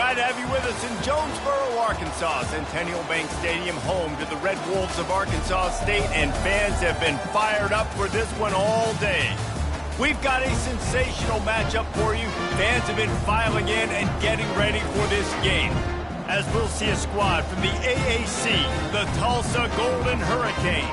Glad to have you with us in Jonesboro, Arkansas. Centennial Bank Stadium, home to the Red Wolves of Arkansas State, and fans have been fired up for this one all day. We've got a sensational matchup for you. Fans have been filing in and getting ready for this game, as we'll see a squad from the AAC, the Tulsa Golden Hurricane,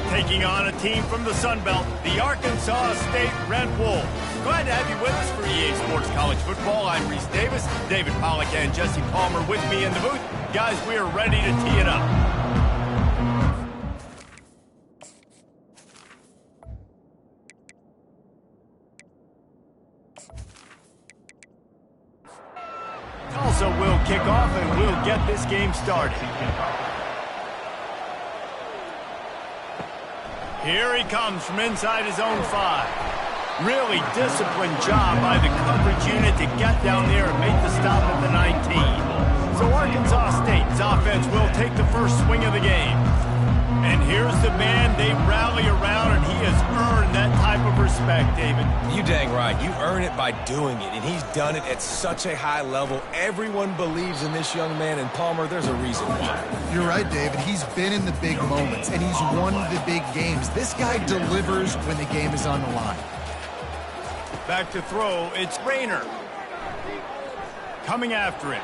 taking on a team from the Sun Belt, the Arkansas State Red Wolves. Glad to have you with us for EA Sports College Football. I'm Reese Davis, David Pollack, and Jesse Palmer with me in the booth. Guys, we are ready to tee it up. Tulsa will kick off, and we'll get this game started. Here he comes from inside his own 5. Really disciplined job by the coverage unit to get down there and make the stop at the 19. So Arkansas State's offense will take the first swing of the game. And here's the man they rally around, and he has earned that type of respect, David. You dang right. You earn it by doing it, and he's done it at such a high level. Everyone believes in this young man, and Palmer, there's a reason why. You're right, David. He's been in the big moments, and he's won the big games. This guy delivers when the game is on the line. Back to throw, it's Rhein. Coming after it.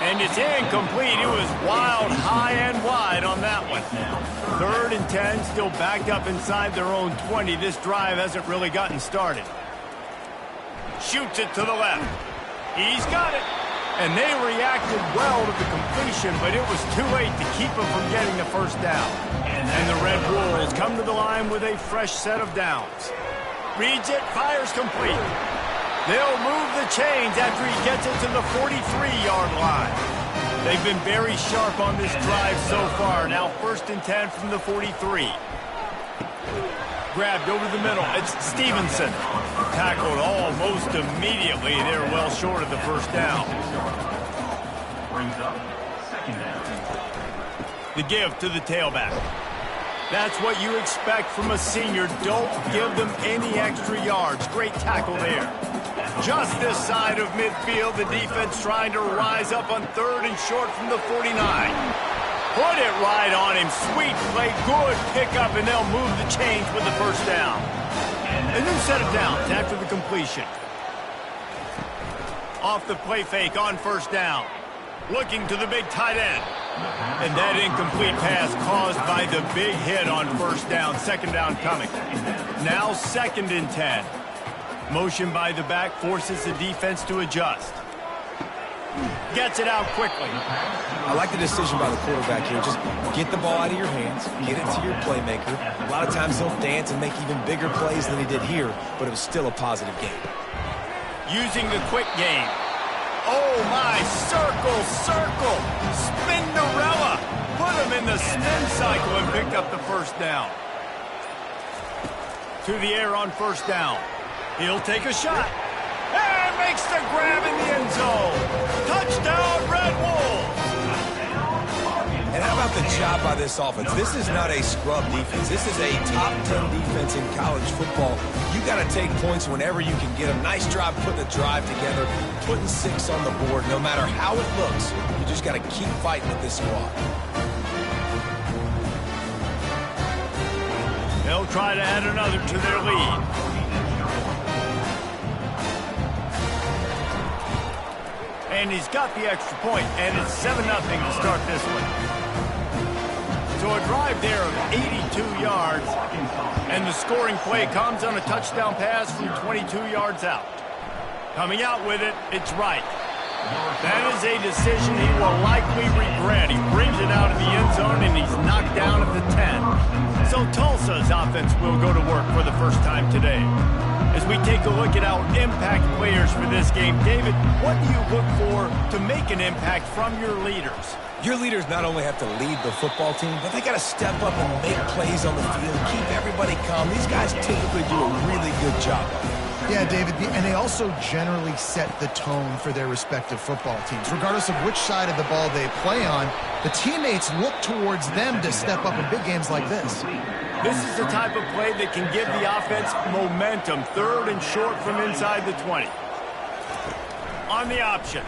And it's incomplete. It was wild, high and wide on that one. 3rd and 10, still backed up inside their own 20. This drive hasn't really gotten started. Shoots it to the left. He's got it. And they reacted well to the completion, but it was too late to keep him from getting the first down. And the Red Wolves come to the line with a fresh set of downs. Reads it, fires complete. They'll move the chains after he gets it to the 43-yard line. They've been very sharp on this drive so far. Now 1st and 10 from the 43. Grabbed over the middle. It's Stevenson. Tackled almost immediately. They're well short of the first down. Brings up 2nd down. The give to the tailback. That's what you expect from a senior. Don't give them any extra yards. Great tackle there. Just this side of midfield, the defense trying to rise up on 3rd and short from the 49. Put it right on him. Sweet play, good pickup, and they'll move the chains with the first down. A new set of downs after the completion. Off the play fake on 1st down. Looking to the big tight end. And that incomplete pass caused by the big hit on 1st down. 2nd down coming. Now 2nd and 10. Motion by the back forces the defense to adjust. Gets it out quickly. I like the decision by the quarterback here. Just get the ball out of your hands, get it to your playmaker. A lot of times he'll dance and make even bigger plays than he did here, but it was still a positive game. Using the quick game. Oh, my, circle, Spinderella. Put him in the spin cycle and picked up the first down. To the air on 1st down. He'll take a shot. And makes the grab in the end zone. Touchdown, Red Wolves. And how about the job by this offense? This is not a scrub defense. This is a top 10 defense in college football. You got to take points whenever you can get them. Nice job putting a drive together, putting 6 on the board. No matter how it looks, you just got to keep fighting with this squad. They'll try to add another to their lead. And he's got the extra point, and it's 7-0 to start this one. So a drive there of 82 yards, and the scoring play comes on a touchdown pass from 22 yards out. Coming out with it, it's Rhein. That is a decision he will likely regret. He brings it out of the end zone, and he's knocked down at the 10. So Tulsa's offense will go to work for the first time today. As we take a look at our impact players for this game, David, what do you look for to make an impact from your leaders? Your leaders not only have to lead the football team, but they got to step up and make plays on the field, keep everybody calm. These guys typically do a really good job of it. Yeah, David, and they also generally set the tone for their respective football teams. Regardless of which side of the ball they play on, the teammates look towards them to step up in big games like this. This is the type of play that can give the offense momentum. 3rd and short from inside the 20. on the option.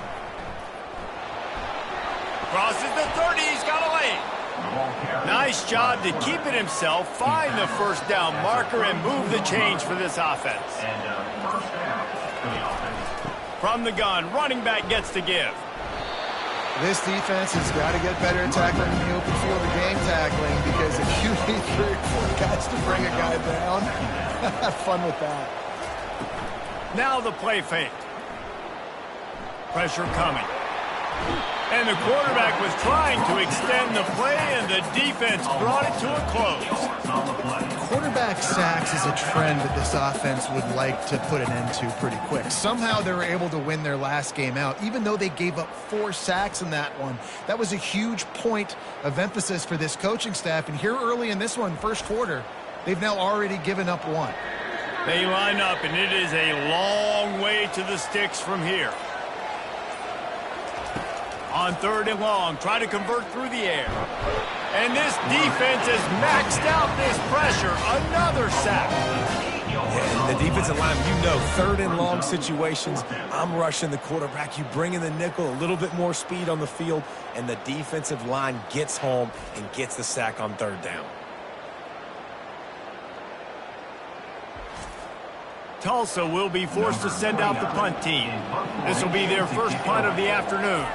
Crosses the 30. He's got a lane. Nice job to keep it himself, find the first down marker, and move the change for this offense. First down for the offense. From the gun, running back gets to give. This defense has got to get better at tackling in the open field of game tackling, because if you need 3 or 4 guys to bring a guy down, have fun with that. Now the play fake. Pressure coming. And the quarterback was trying to extend the play, and the defense brought it to a close. Quarterback sacks is a trend that this offense would like to put an end to pretty quick. Somehow they were able to win their last game out, even though they gave up 4 sacks in that one. That was a huge point of emphasis for this coaching staff, and here early in this one, first quarter, they've now already given up 1. They line up, and it is a long way to the sticks from here. On 3rd and long, try to convert through the air. And this defense has maxed out this pressure. Another sack. Yeah, and the defensive line, you know, 3rd and long situations, I'm rushing the quarterback. You bring in the nickel, a little bit more speed on the field, and the defensive line gets home and gets the sack on 3rd down. Tulsa will be forced to send out the punt team. This will be their first punt of the afternoon.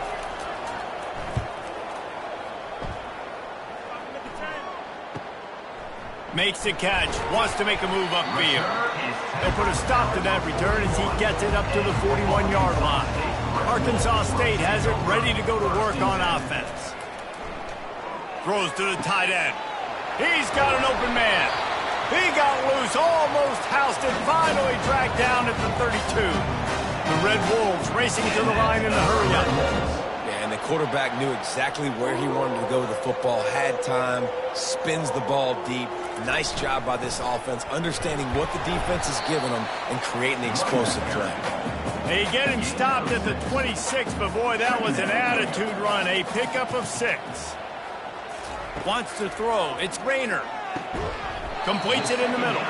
Makes the catch, wants to make a move upfield. They'll put a stop to that return as he gets it up to the 41-yard line. Arkansas State has it ready to go to work on offense. Throws to the tight end. He's got an open man. He got loose, almost housed it, finally tracked down at the 32. The Red Wolves racing to the line in the hurry-up. And the quarterback knew exactly where he wanted to go with the football, had time, spins the ball deep. Nice job by this offense, understanding what the defense is giving them and creating the explosive play. They get him stopped at the 26, but boy, that was an attitude run, a pickup of 6. Wants to throw, it's Rhein. Completes it in the middle.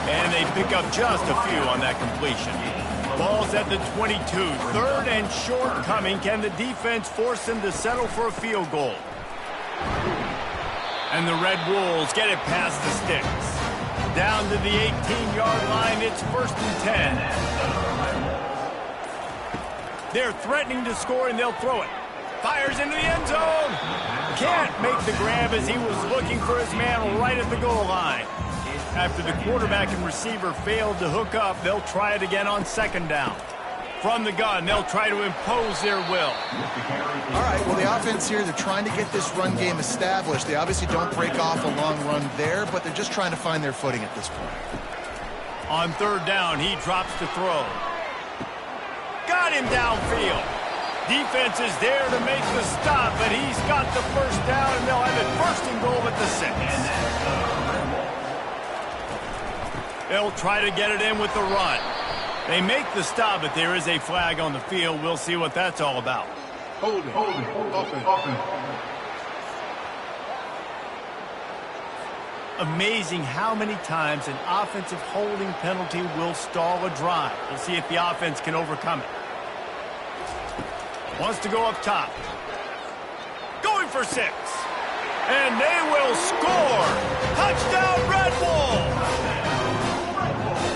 And they pick up just a few on that completion. Ball's at the 22. 3rd and short coming. Can the defense force them to settle for a field goal? And the Red Wolves get it past the sticks. Down to the 18-yard line. It's 1st and 10. They're threatening to score, and they'll throw it. Fires into the end zone. Can't make the grab as he was looking for his man right at the goal line. After the quarterback and receiver failed to hook up, they'll try it again on 2nd down. From the gun, they'll try to impose their will. All right, well, the offense here, they're trying to get this run game established. They obviously don't break off a long run there, but they're just trying to find their footing at this point. On 3rd down, he drops to throw. Got him downfield. Defense is there to make the stop, but he's got the first down, and they'll have it 1st and goal at the 6. They'll try to get it in with the run. They make the stop, but there is a flag on the field. We'll see what that's all about. Hold it. Offense. Amazing how many times an offensive holding penalty will stall a drive. We'll see if the offense can overcome it. Wants to go up top. Going for 6. And they will score. Touchdown, Red Wolves.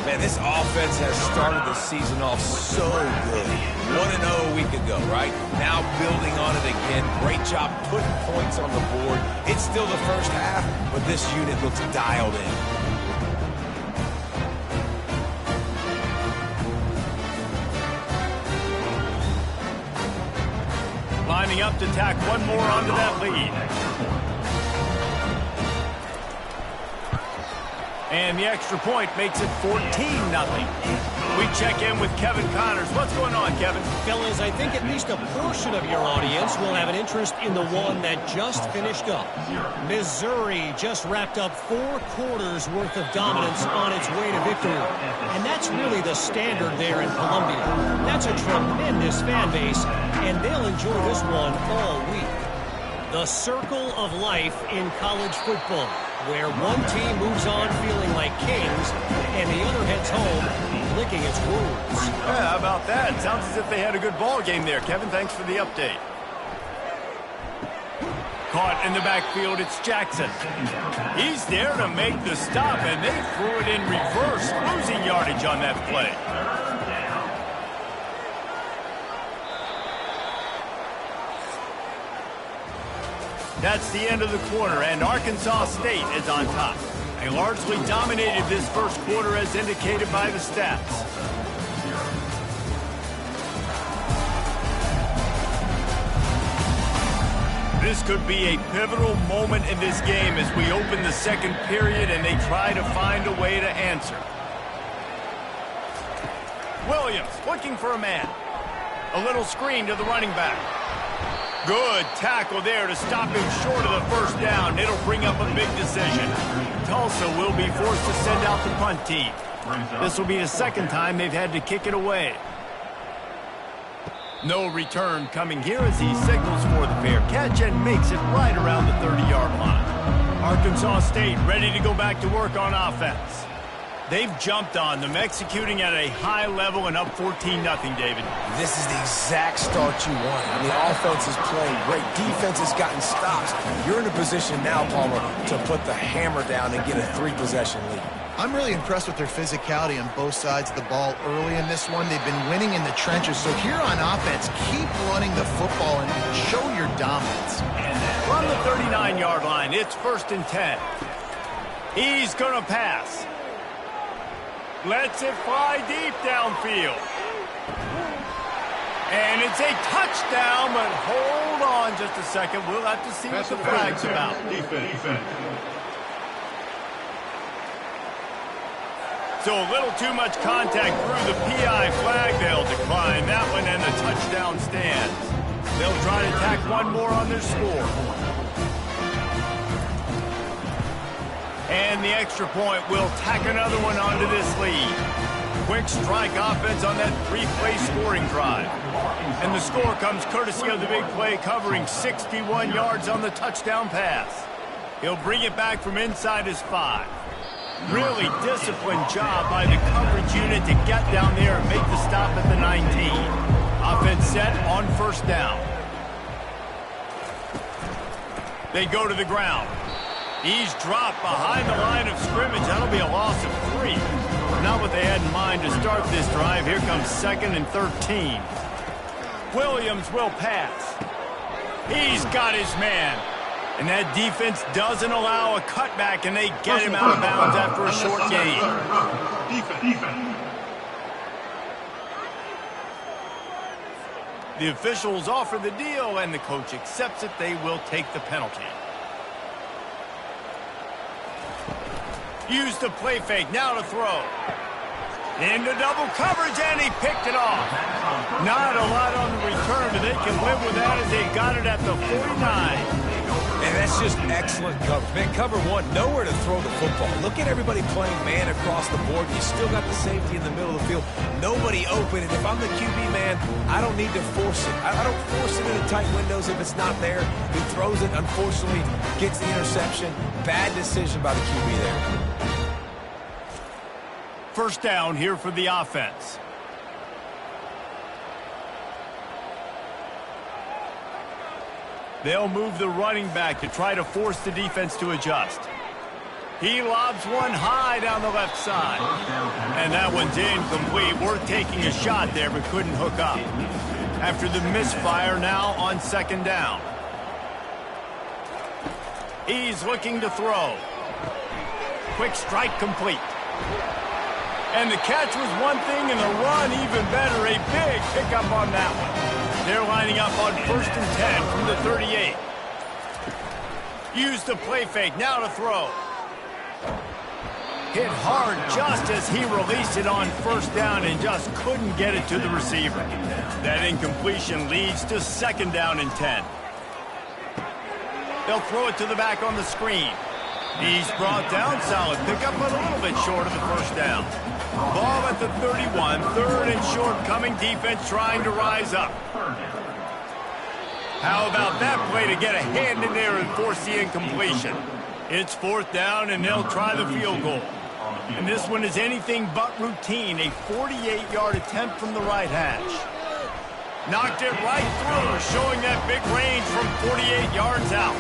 Man, this offense has started the season off so good. 1-0 a week ago, right? Now building on it again. Great job putting points on the board. It's still the first half, but this unit looks dialed in. Lining up to tack one more onto that lead. And the extra point makes it 14-0. We check in with Kevin Connors. What's going on, Kevin? Fellas, I think at least a portion of your audience will have an interest in the one that just finished up. Missouri just wrapped up 4 quarters worth of dominance on its way to victory. And that's really the standard there in Columbia. That's a tremendous fan base, and they'll enjoy this one all week. The circle of life in college football. where one team moves on feeling like kings and the other heads home licking its wounds. Yeah, how about that? Sounds as if they had a good ball game there. Kevin, thanks for the update. Caught in the backfield, it's Jackson. He's there to make the stop, and they threw it in reverse, losing yardage on that play. That's the end of the quarter, and Arkansas State is on top. They largely dominated this first quarter as indicated by the stats. This could be a pivotal moment in this game as we open the second period and they try to find a way to answer. Williams looking for a man. A little screen to the running back. Good tackle there to stop him short of the first down. It'll bring up a big decision. Tulsa will be forced to send out the punt team. This will be the second time they've had to kick it away. No return coming here as he signals for the fair catch and makes it right around the 30-yard line. Arkansas State ready to go back to work on offense. They've jumped on them, executing at a high level and up 14-0, David. This is the exact start you want. I mean, offense is playing great. Defense has gotten stops. You're in a position now, Palmer, to put the hammer down and get a 3-possession lead. I'm really impressed with their physicality on both sides of the ball early in this one. They've been winning in the trenches. So here on offense, keep running the football and show your dominance. From the 39-yard line, it's 1st and 10. He's going to pass. Lets it fly deep downfield. And it's a touchdown, but hold on just a second. We'll have to see what the flag's about. Defense. So a little too much contact through the PI flag. They'll decline that one, and the touchdown stands. They'll try to tack one more on their score. And the extra point will tack another one onto this lead. Quick strike offense on that 3-play scoring drive. And the score comes courtesy of the big play covering 61 yards on the touchdown pass. He'll bring it back from inside his 5. Really disciplined job by the coverage unit to get down there and make the stop at the 19. Offense set on 1st down. They go to the ground. He's dropped behind the line of scrimmage. That'll be a loss of 3. Not what they had in mind to start this drive. Here comes 2nd and 13. Williams will pass. He's got his man. And that defense doesn't allow a cutback, and they get him out of bounds after a short gain. Defense. The officials offer the deal, and the coach accepts it. They will take the penalty. Use the play fake, now to throw. Into double coverage, and he picked it off. Not a lot on the return, but they can live with that as they got it at the 49. And that's just excellent coverage. Man, cover one, nowhere to throw the football. Look at everybody playing man across the board. You still got the safety in the middle of the field. Nobody open. And if I'm the QB man, I don't need to force it. I don't force it into tight windows if it's not there. He throws it, unfortunately, gets the interception. Bad decision by the QB there. 1st down here for the offense. They'll move the running back to try to force the defense to adjust. He lobs one high down the left side. And that one's incomplete. Worth taking a shot there, but couldn't hook up. After the misfire, now on 2nd down. He's looking to throw. Quick strike complete. And the catch was one thing, and the run even better. A big pickup on that one. They're lining up on 1st and 10 from the 38. Use the play fake, now to throw. Hit hard just as he released it on 1st down and just couldn't get it to the receiver. That incompletion leads to 2nd down and 10. They'll throw it to the back on the screen. He's brought down, solid pickup, but a little bit short of the 1st down. Ball at the 31, 3rd and short, coming defense trying to rise up. How about that play to get a hand in there and force the incompletion? It's 4th down, and they'll try the field goal. And this one is anything but routine, a 48-yard attempt from the right hash. Knocked it right through, showing that big range from 48 yards out.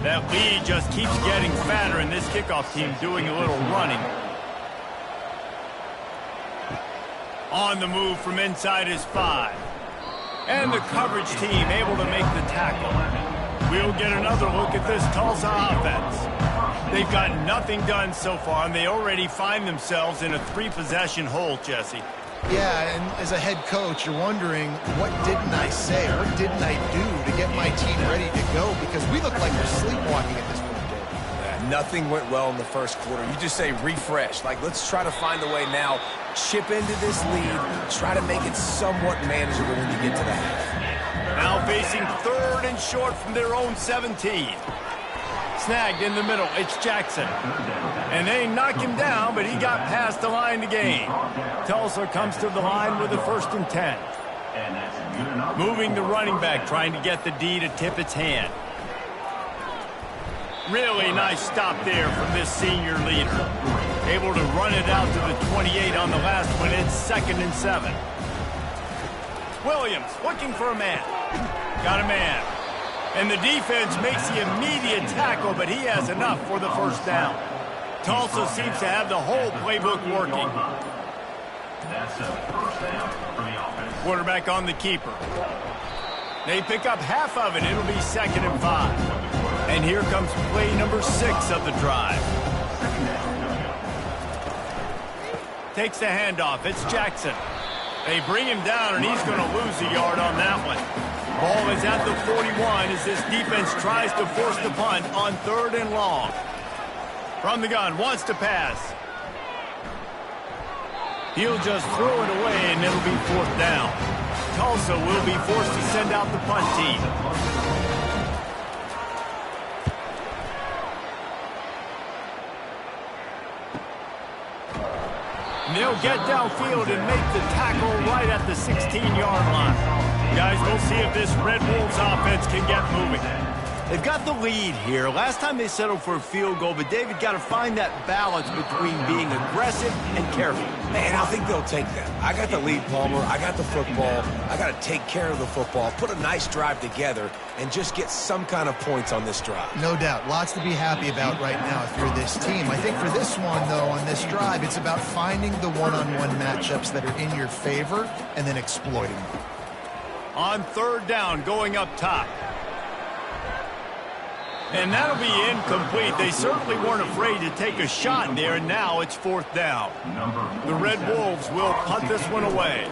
That lead just keeps getting fatter, and this kickoff team doing a little running. On the move from inside his 5. And the coverage team able to make the tackle. We'll get another look at this Tulsa offense. They've got nothing done so far, and they already find themselves in a 3-possession hole, Jesse. Yeah, and as a head coach, you're wondering, what didn't I say? What didn't I do to get my team ready to go? Because we look like we're sleepwalking at this point, Dave. Yeah, nothing went well in the first quarter. You just say refresh. Like, let's try to find a way now. Chip into this lead. Try to make it somewhat manageable when you get to the half. Now facing 3rd and short from their own 17. Snagged in the middle. It's Jackson. And they knock him down, but he got past the line to gain. Tulsa comes to the line with a 1st and 10. Moving the running back, trying to get the D to tip its hand. Really nice stop there from this senior leader. Able to run it out to the 28 on the last one. It's 2nd and 7. Williams looking for a man. Got a man. And the defense makes the immediate tackle, but he has enough for the 1st down. Tulsa seems to have the whole playbook working. Quarterback on the keeper. They pick up half of it. It'll be 2nd and 5. And here comes play number 6 of the drive. Takes the handoff. It's Jackson. They bring him down, and he's going to lose a yard on that one. Ball is at the 41 as this defense tries to force the punt on 3rd and long. From the gun, wants to pass. He'll just throw it away, and it'll be 4th down. Tulsa will be forced to send out the punt team. They'll get downfield and make the tackle right at the 16-yard line. Guys, we'll see if this Red Wolves offense can get moving. They've got the lead here. Last time they settled for a field goal, but David got to find that balance between being aggressive and careful. Man, I think they'll take that. I got the lead, Palmer. I got the football. I got to take care of the football, put a nice drive together, and just get some kind of points on this drive. No doubt. Lots to be happy about right now if you're this team. I think for this one, though, on this drive, it's about finding the one-on-one matchups that are in your favor and then exploiting them. On 3rd down, going up top. And that'll be incomplete. They certainly weren't afraid to take a shot there, and now it's 4th down. The Red Wolves will punt this one away.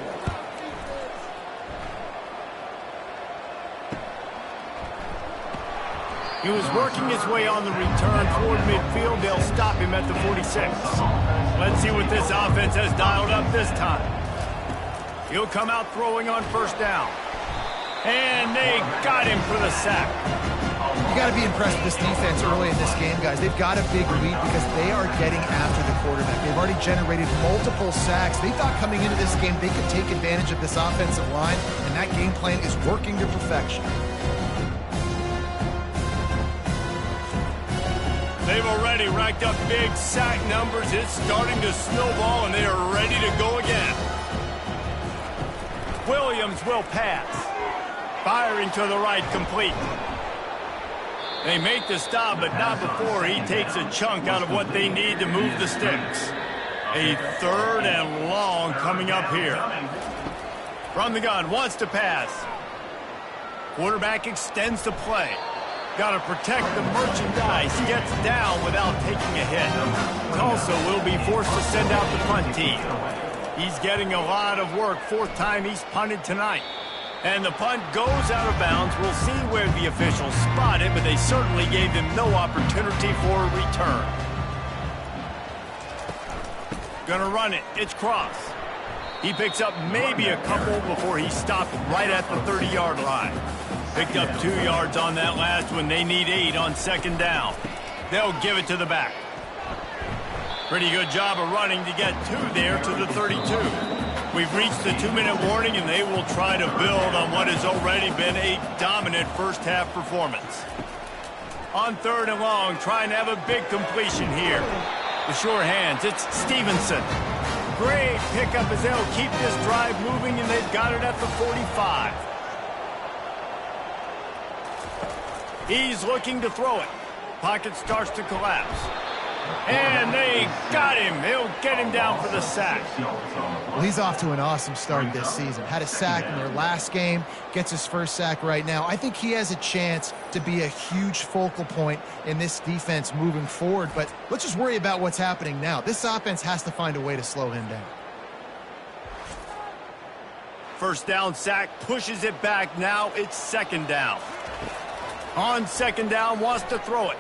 He was working his way on the return toward midfield. They'll stop him at the 46. Let's see what this offense has dialed up this time. He'll come out throwing on 1st down. And they got him for the sack. You got to be impressed with this defense early in this game, guys. They've got a big lead because they are getting after the quarterback. They've already generated multiple sacks. They thought coming into this game they could take advantage of this offensive line, and that game plan is working to perfection. They've already racked up big sack numbers. It's starting to snowball, and they are ready to go again. Williams will pass. Firing to the right, complete. They make the stop, but not before he takes a chunk out of what they need to move the sticks. A 3rd and long coming up here. From the gun, wants to pass. Quarterback extends the play. Got to protect the merchandise. Gets down without taking a hit. Tulsa will be forced to send out the punt team. He's getting a lot of work. 4th time he's punted tonight. And the punt goes out of bounds. We'll see where the officials spot it, but they certainly gave him no opportunity for a return. Gonna run it. It's Cross. He picks up maybe a couple before he stopped right at the 30-yard line. Picked up 2 yards on that last one. They need 8 on second down. They'll give it to the back. Pretty good job of running to get 2 there to the 32. We've reached the 2-minute warning, and they will try to build on what has already been a dominant first-half performance. On 3rd and long, trying to have a big completion here. The sure hands, it's Stevenson. Great pickup as they'll keep this drive moving, and they've got it at the 45. He's looking to throw it. Pocket starts to collapse. And they got him. They'll get him down for the sack. Well, he's off to an awesome start this season. Had a sack in their last game, gets his first sack right now. I think he has a chance to be a huge focal point in this defense moving forward. But let's just worry about what's happening now. This offense has to find a way to slow him down. First down sack, pushes it back. Now it's second down. On second down, wants to throw it.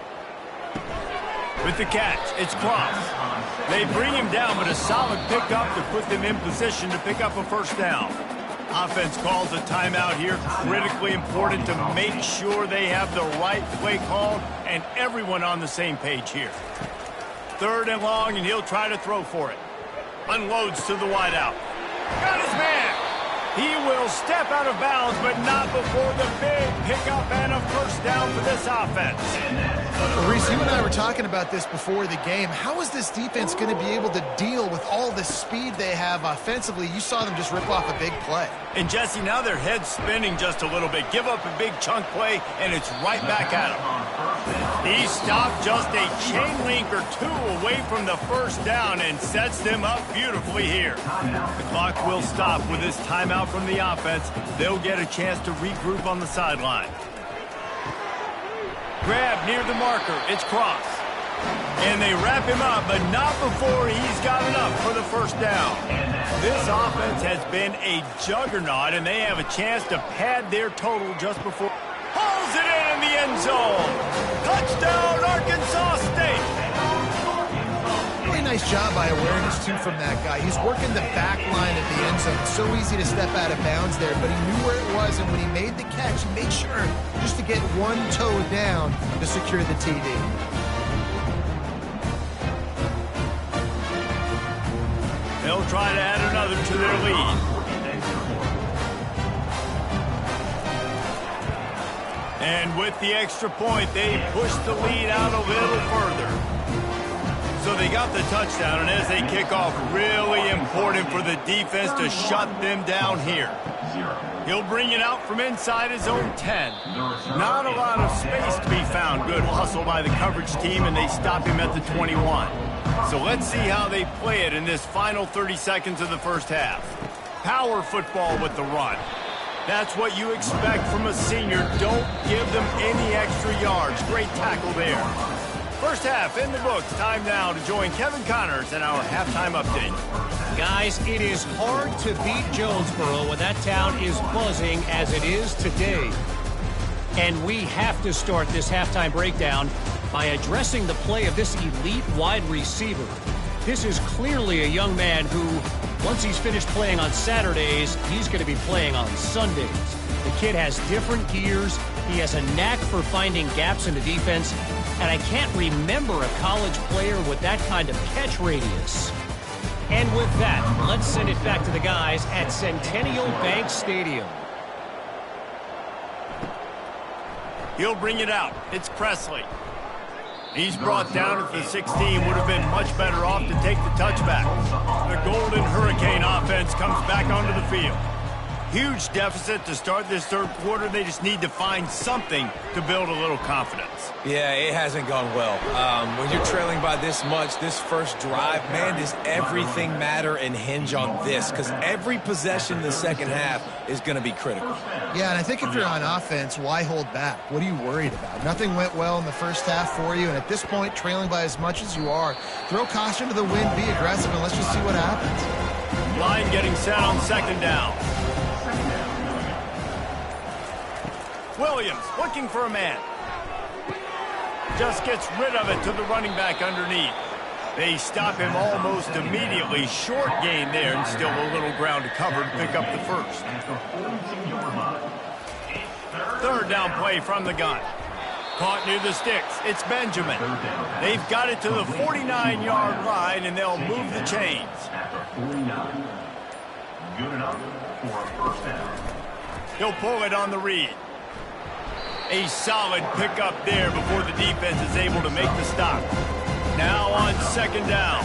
With the catch, it's Cross. They bring him down, but a solid pickup to put them in position to pick up a first down. Offense calls a timeout here. Critically important to make sure they have the right play called and everyone on the same page here. 3rd and long, and he'll try to throw for it. Unloads to the wideout. Got his man. He will step out of bounds, but not before the big pickup and a first down for this offense. Well, Reese, you and I were talking about this before the game. How is this defense going to be able to deal with all the speed they have offensively? You saw them just rip off a big play. And, Jesse, now their head's spinning just a little bit. Give up a big chunk play, and it's right back at him. He stopped just a chain link or 2 away from the first down and sets them up beautifully here. The clock will stop with this timeout from the offense. They'll get a chance to regroup on the sideline. Grab near the marker. It's Cross. And they wrap him up, but not before he's got enough for the first down. This offense has been a juggernaut, and they have a chance to pad their total just before. Hauls it in the end zone. Touchdown, Arkansas State. Really nice job by awareness, too, from that guy. He's working the back line of the end zone. It's so easy to step out of bounds there, but he knew where it was, and when he made the catch, he made sure just to get one toe down to secure the TD. They'll try to add another to their lead. And with the extra point, they push the lead out a little further. So they got the touchdown, and as they kick off, really important for the defense to shut them down here. He'll bring it out from inside his own 10. Not a lot of space to be found. Good hustle by the coverage team, and they stop him at the 21. So let's see how they play it in this final 30 seconds of the first half. Power football with the run. That's what you expect from a senior. Don't give them any extra yards. Great tackle there. First half in the books. Time now to join Kevin Connors in our halftime update. Guys, it is hard to beat Jonesboro when that town is buzzing as it is today. And we have to start this halftime breakdown by addressing the play of this elite wide receiver. This is clearly a young man who, once he's finished playing on Saturdays, he's going to be playing on Sundays. The kid has different gears. He has a knack for finding gaps in the defense. And I can't remember a college player with that kind of catch radius. And with that, let's send it back to the guys at Centennial Bank Stadium. He'll bring it out. It's Presley. He's brought down at the 16. Would have been much better off to take the touchback. The Golden Hurricane offense comes back onto the field. Huge deficit to start this third quarter. They just need to find something to build a little confidence. Yeah, it hasn't gone well. When you're trailing by this much, this first drive, man, does everything matter and hinge on this? Because every possession in the second half is going to be critical. Yeah, and I think if you're on offense, why hold back? What are you worried about? Nothing went well in the first half for you, and at this point, trailing by as much as you are, throw caution to the wind, be aggressive, and let's just see what happens. Line getting set on second down. Williams looking for a man. Just gets rid of it to the running back underneath. They stop him almost immediately. Short gain there, and still a little ground to cover to pick up the first. Third down play from the gun. Caught near the sticks. It's Benjamin. They've got it to the 49-yard line, and they'll move the chains. Good enough for a first down. He'll pull it on the read. A solid pickup there before the defense is able to make the stop. Now on second down.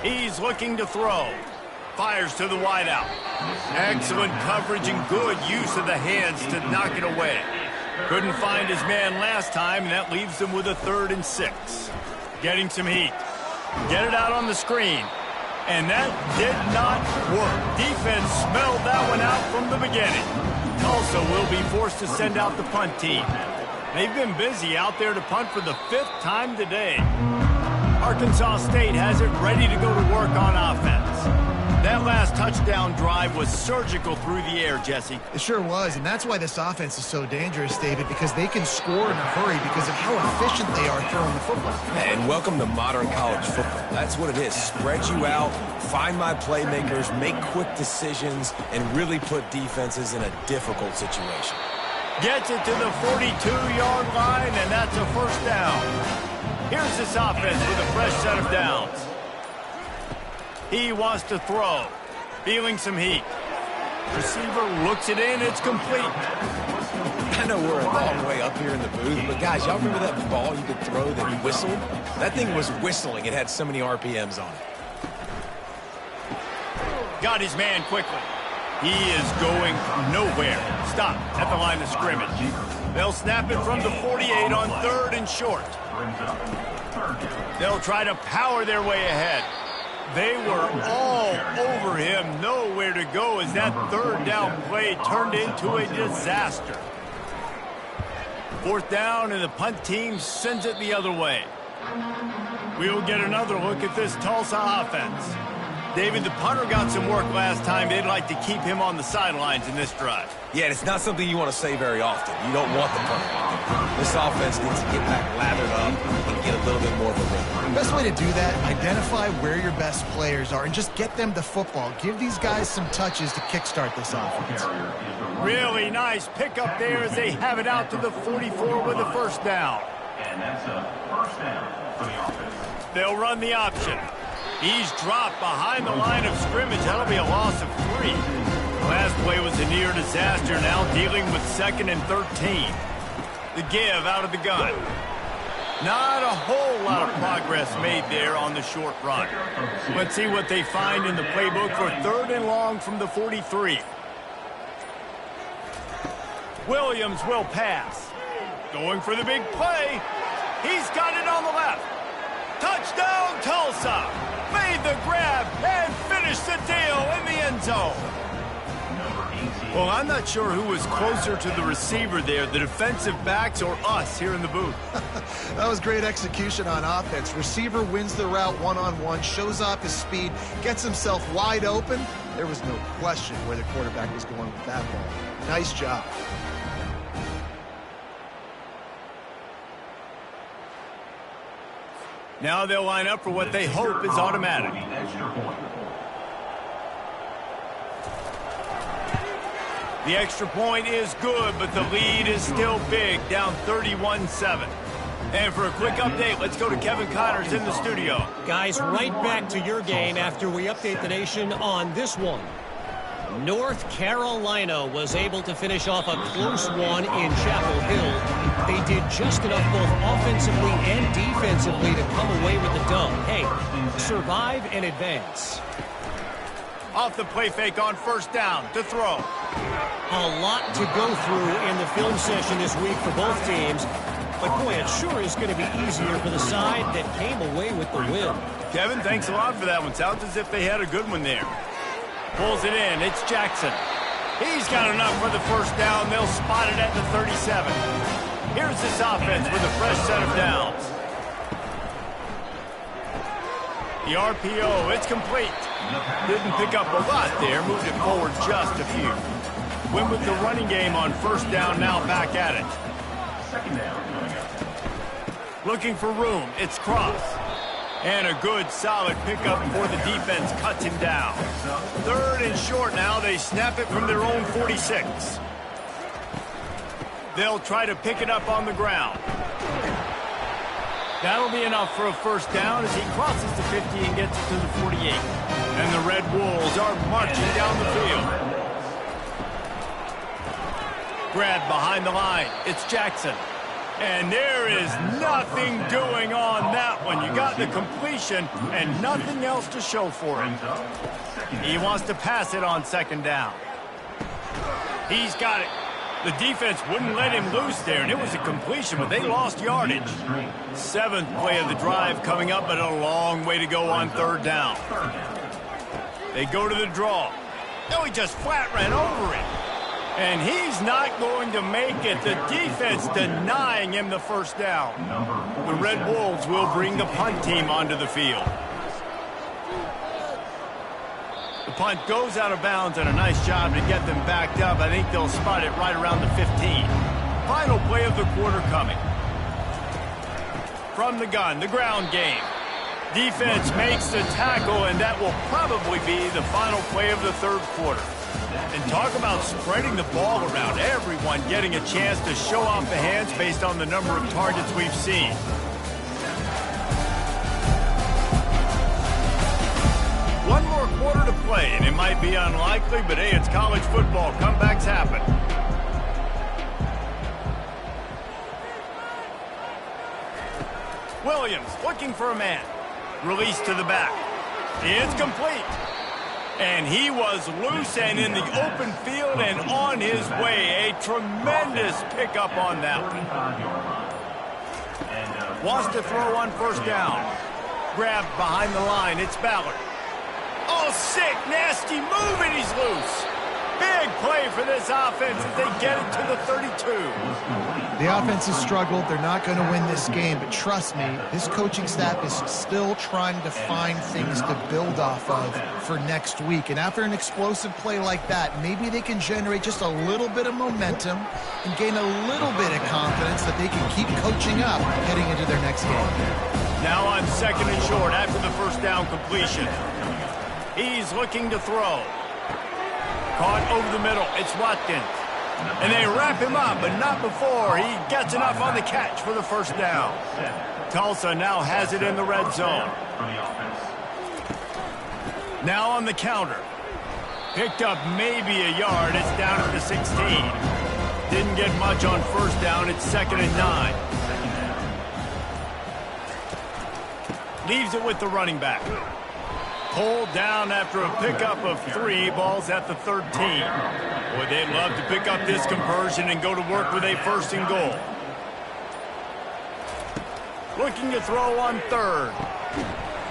He's looking to throw. Fires to the wideout. Excellent coverage and good use of the hands to knock it away. Couldn't find his man last time, and that leaves him with a 3rd and 6. Getting some heat. Get it out on the screen. And that did not work. Defense smelled that one out from the beginning. Tulsa will be forced to send out the punt team. They've been busy out there to punt for the 5th time today. Arkansas State has it ready to go to work on offense. That last touchdown drive was surgical through the air, Jesse. It sure was, and that's why this offense is so dangerous, David, because they can score in a hurry because of how efficient they are throwing the football. And welcome to modern college football. That's what it is. Spread you out, find my playmakers, make quick decisions, and really put defenses in a difficult situation. Gets it to the 42-yard line, and that's a first down. Here's this offense with a fresh set of downs. He wants to throw. Feeling some heat. Receiver looks it in. It's complete. I know we're a long way up here in the booth, but guys, y'all remember that ball you could throw that whistled? That thing was whistling. It had so many RPMs on it. Got his man quickly. He is going nowhere. Stop at the line of scrimmage. They'll snap it from the 48 on 3rd and short. They'll try to power their way ahead. They were all over him, nowhere to go as that 3rd down play turned into a disaster. 4th down, and the punt team sends it the other way. We'll get another look at this Tulsa offense. David, the punter got some work last time. They'd like to keep him on the sidelines in this drive. Yeah, and it's not something you want to say very often. You don't want the punter out there. This offense needs to get back lathered up and get a little bit more of a rhythm. The best way to do that, identify where your best players are and just get them the football. Give these guys some touches to kickstart this offense. Really nice pickup there as they have it out to the 44 with a first down. And that's a first down for the offense. They'll run the option. He's dropped behind the line of scrimmage. That'll be a loss of 3. Last play was a near disaster, now dealing with 2nd and 13. The give out of the gun. Not a whole lot of progress made there on the short run. Let's see what they find in the playbook for 3rd and long from the 43. Williams will pass. Going for the big play. He's got it on the left. Touchdown, Tulsa! Made the grab and finished the deal in the end zone. Well, I'm not sure who was closer to the receiver there, the defensive backs or us here in the booth. That was great execution on offense. Receiver wins the route one-on-one, shows off his speed, gets himself wide open. There was no question where the quarterback was going with that ball. Nice job. Now they'll line up for what they hope is automatic. The extra point is good, but the lead is still big, down 31-7. And for a quick update, let's go to Kevin Connors in the studio. Guys, right back to your game after we update the nation on this one. North Carolina was able to finish off a close one in Chapel Hill. They did just enough both offensively and defensively to come away with the dub. Hey, survive and advance. Off the play fake on first down to throw. A lot to go through in the film session this week for both teams. But boy, it sure is going to be easier for the side that came away with the win. Kevin, thanks a lot for that one. Sounds as if they had a good one there. Pulls it in. It's Jackson. He's got enough for the first down. They'll spot it at the 37. Here's this offense with a fresh set of downs. The RPO, it's complete. Didn't pick up a lot there. Moved it forward just a few. Went with the running game on first down, now back at it. Second down. Looking for room. It's Cross. And a good, solid pickup before the defense cuts him down. 3rd and short now. They snap it from their own 46. They'll try to pick it up on the ground. That'll be enough for a first down as he crosses the 50 and gets it to the 48. And the Red Wolves are marching down the field. Grab behind the line. It's Jackson. And there is nothing doing on that one. You got the completion and nothing else to show for it. He wants to pass it on 2nd down. He's got it. The defense wouldn't let him loose there, and it was a completion, but they lost yardage. 7th play of the drive coming up, but a long way to go on 3rd down. They go to the draw. No, he just flat ran over it. And he's not going to make it. The defense denying him the first down. The Red Wolves will bring the punt team onto the field. The punt goes out of bounds, and a nice job to get them backed up. I think they'll spot it right around the 15. Final play of the quarter coming. From the gun, the ground game. Defense makes the tackle, and that will probably be the final play of the 3rd quarter. And talk about spreading the ball around. Everyone getting a chance to show off the hands based on the number of targets we've seen. One more quarter to play, and it might be unlikely, but hey, it's college football. Comebacks happen. Williams looking for a man. Release to the back. It's complete. And he was loose and in the open field and on his way. A tremendous pickup on that one. Wants to throw on 1st down. Grab behind the line. It's Ballard. Oh, sick, nasty move, and he's loose. Big play for this offense as they get it to the 32. The offense has struggled. They're not going to win this game, but trust me, this coaching staff is still trying to find things to build off of for next week. And after an explosive play like that, maybe they can generate just a little bit of momentum and gain a little bit of confidence that they can keep coaching up heading into their next game. Now on 2nd and short after the 1st down completion. He's looking to throw. Caught over the middle. It's Watkins. And they wrap him up, but not before he gets enough on the catch for the 1st down. Tulsa now has it in the red zone. Now on the counter. Picked up maybe a yard. It's down at the 16. Didn't get much on 1st down. It's 2nd and 9. Leaves it with the running back. Pulled down after a pickup of 3. Ball's at the 13. Boy, they'd love to pick up this conversion and go to work with a 1st and goal. Looking to throw on 3rd.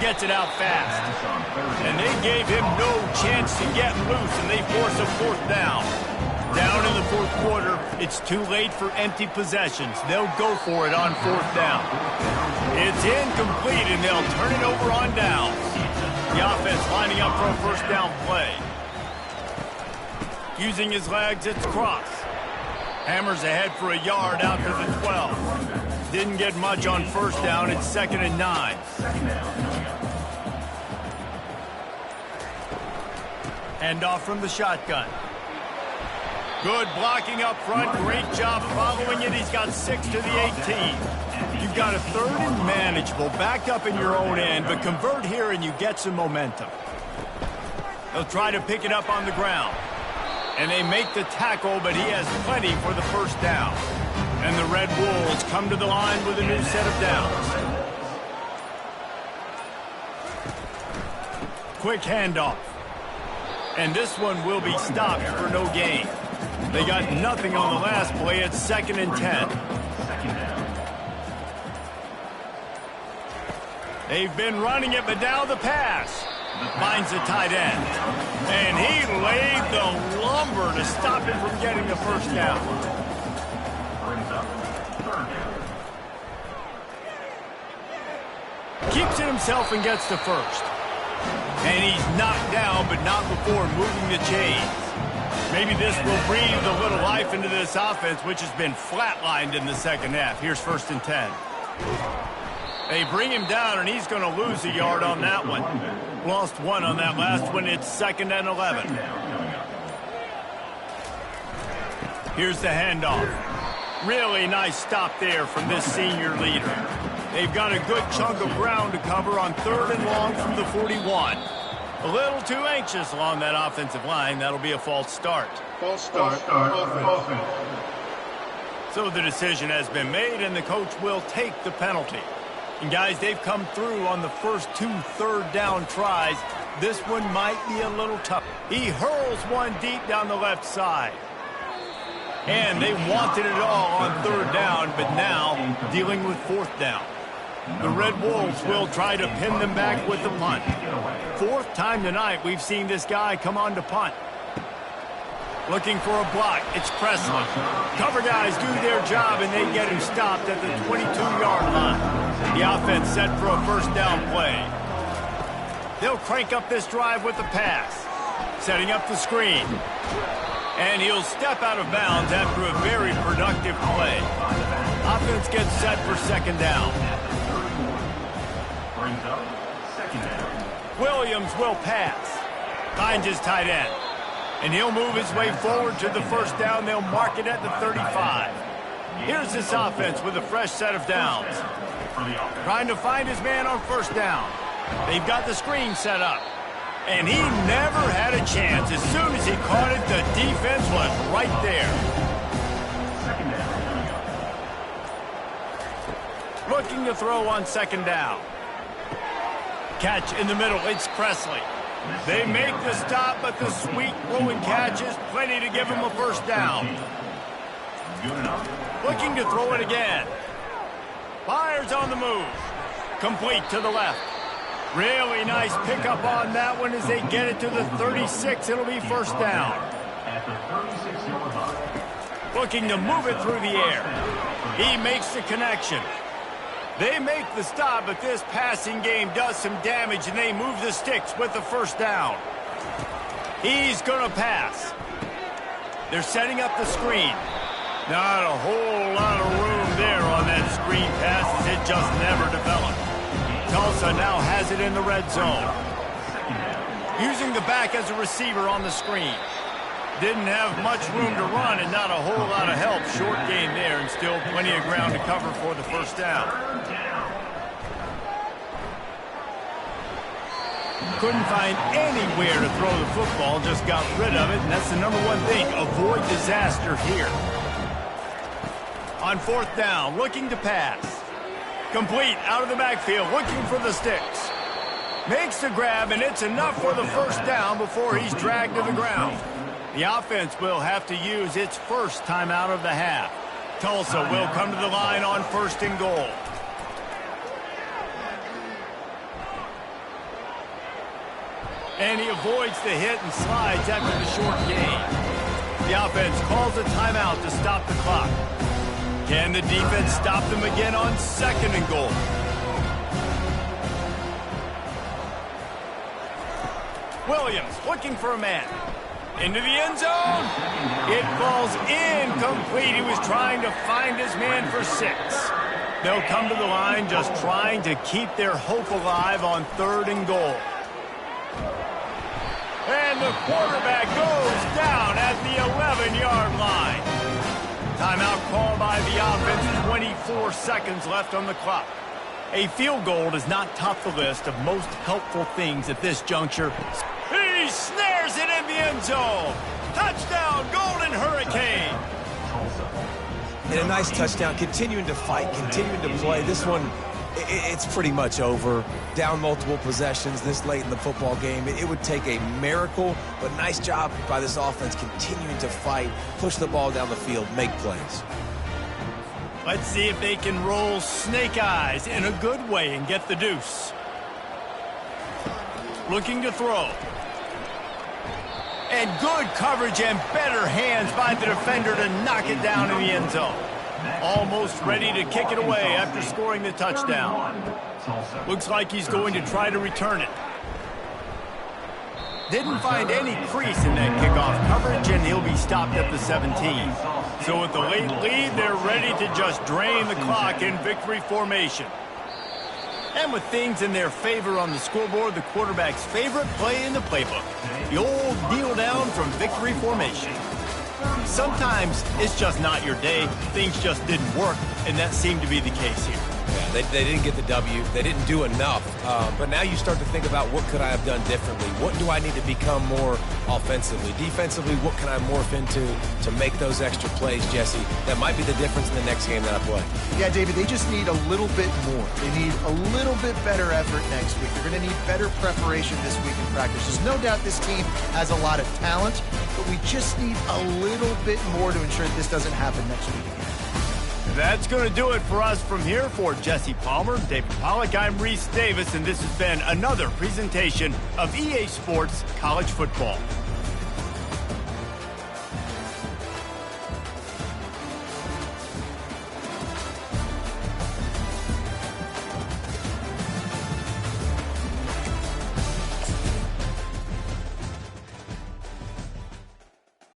Gets it out fast. And they gave him no chance to get loose, and they force a 4th down. Down in the 4th quarter, it's too late for empty possessions. They'll go for it on 4th down. It's incomplete, and they'll turn it over on downs. The offense lining up for a 1st down play. Using his legs, it's Cross. Hammers ahead for a yard out to the 12. Didn't get much on 1st down. It's 2nd and 9. Hand off from the shotgun. Good blocking up front. Great job following it. He's got 6 to the 18. You've got a 3rd and manageable backed up in your own end, but convert here and you get some momentum. They'll try to pick it up on the ground. And they make the tackle, but he has plenty for the 1st down. And the Red Wolves come to the line with a new set of downs. Quick handoff. And this one will be stopped for no gain. They got nothing on the last play. It's 2nd and 10. They've been running it, but now the pass. Finds the tight end. And he laid the lumber to stop him from getting the 1st down. Keeps it himself and gets the 1st. And he's knocked down, but not before moving the chains. Maybe this will breathe a little life into this offense, which has been flatlined in the 2nd half. Here's 1st and 10. They bring him down, and he's going to lose a yard on that one. Lost one on that last one. It's 2nd and 11. Here's the handoff. Really nice stop there from this senior leader. They've got a good chunk of ground to cover on 3rd and long from the 41. A little too anxious along that offensive line. That'll be a false start. False start. Offense. So the decision has been made, and the coach will take the penalty. And, guys, they've come through on the first 2 third-down tries. This one might be a little tough. He hurls one deep down the left side. And they wanted it all on 3rd down, but now dealing with 4th down. The Red Wolves will try to pin them back with the punt. 4th time tonight we've seen this guy come on to punt. Looking for a block. It's Presley. Cover guys do their job, and they get him stopped at the 22-yard line. The offense set for a 1st down play. They'll crank up this drive with the pass. Setting up the screen. And he'll step out of bounds after a very productive play. Offense gets set for 2nd down. Brings up 2nd down. Williams will pass. Finds his tight end. And he'll move his way forward to the 1st down. They'll mark it at the 35. Here's this offense with a fresh set of downs. Trying to find his man on 1st down. They've got the screen set up. And he never had a chance. As soon as he caught it, the defense was right there. 2nd down. Looking to throw on 2nd down. Catch in the middle. It's Presley. They make the stop, but the sweet throwing catch is plenty to give him a 1st down. Good enough. Looking to throw it again. Fires on the move. Complete to the left. Really nice pickup on that one as they get it to the 36. It'll be 1st down. At the 36-yard line. Looking to move it through the air. He makes the connection. They make the stop, but this passing game does some damage, and they move the sticks with the 1st down. He's going to pass. They're setting up the screen. Not a whole lot of room there on that screen pass as it just never developed. Tulsa now has it in the red zone. Using the back as a receiver on the screen. Didn't have much room to run and not a whole lot of help. Short gain there and still plenty of ground to cover for the 1st down. Couldn't find anywhere to throw the football, just got rid of it, and that's the number one thing. Avoid disaster here. On 4th down, looking to pass. Complete out of the backfield, looking for the sticks. Makes the grab, and it's enough for the 1st down before he's dragged to the ground. The offense will have to use its 1st timeout of the half. Tulsa will come to the line on 1st and goal. And he avoids the hit and slides after the short gain. The offense calls a timeout to stop the clock. Can the defense stop them again on 2nd and goal? Williams looking for a man. Into the end zone. It falls incomplete. He was trying to find his man for 6. They'll come to the line just trying to keep their hope alive on 3rd and goal. And the quarterback goes down at the 11-yard line. Timeout called by the offense. 24 seconds left on the clock. A field goal does not top the list of most helpful things at this juncture. He snares it in the end zone. Touchdown, Golden Hurricane. And a nice touchdown, continuing to fight, continuing to play. This one, it's pretty much over. Down multiple possessions this late in the football game. It would take a miracle, but nice job by this offense continuing to fight, push the ball down the field, make plays. Let's see if they can roll snake eyes in a good way and get the deuce. Looking to throw. And good coverage and better hands by the defender to knock it down in the end zone. Almost ready to kick it away after scoring the touchdown. Looks like he's going to try to return it. Didn't find any crease in that kickoff coverage, and he'll be stopped at the 17. So with the late lead, they're ready to just drain the clock in victory formation. And with things in their favor on the scoreboard, the quarterback's favorite play in the playbook, the old kneel down from victory formation. Sometimes it's just not your day. Things just didn't work, and that seemed to be the case here. Yeah, they didn't get the W. They didn't do enough. But now you start to think about what could I have done differently? What do I need to become more offensively? Defensively, what can I morph into to make those extra plays, Jesse? That might be the difference in the next game that I play. Yeah, David, they just need a little bit more. They need a little bit better effort next week. They're going to need better preparation this week in practice. There's no doubt this team has a lot of talent, but we just need a little bit more to ensure that this doesn't happen next week again. That's going to do it for us from here. For Jesse Palmer, David Pollack, I'm Reese Davis, and this has been another presentation of EA Sports College Football.